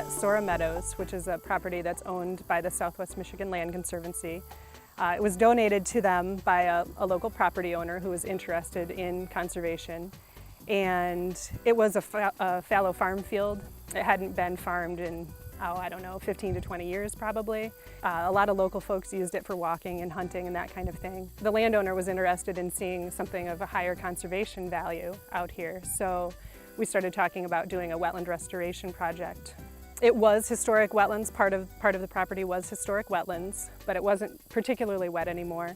at Sora Meadows, which is a property that's owned by the Southwest Michigan Land Conservancy. It was donated to them by a local property owner who was interested in conservation. And it was a fallow farm field. It hadn't been farmed in, I don't know, 15 to 20 years probably. A lot of local folks used it for walking and hunting and that kind of thing. The landowner was interested in seeing something of a higher conservation value out here, so we started talking about doing a wetland restoration project. It was historic wetlands, part of the property was historic wetlands, but it wasn't particularly wet anymore.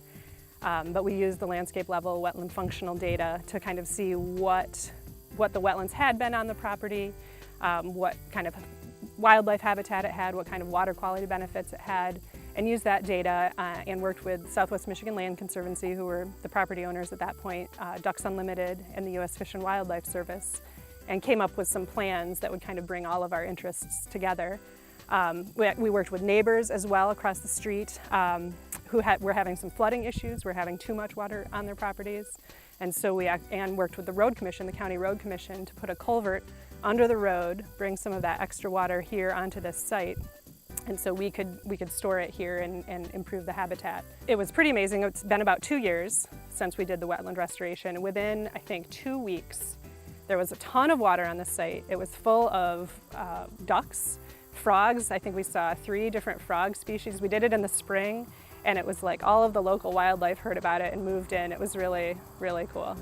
But we used the landscape level wetland functional data to kind of see what the wetlands had been on the property, what kind of wildlife habitat it had, what kind of water quality benefits it had, and used that data and worked with Southwest Michigan Land Conservancy, who were the property owners at that point, Ducks Unlimited, and the U.S. Fish and Wildlife Service, and came up with some plans that would kind of bring all of our interests together. We worked with neighbors as well across the street who were having some flooding issues, were having too much water on their properties. And so we worked with the road commission, the county road commission, to put a culvert under the road, bring some of that extra water here onto this site. And so we could store it here and improve the habitat. It was pretty amazing. It's been about 2 years since we did the wetland restoration. Within, I think, 2 weeks, there was a ton of water on the site. It was full of ducks, frogs. I think we saw 3 different frog species. We did it in the spring, and it was like all of the local wildlife heard about it and moved in. It was really, really cool.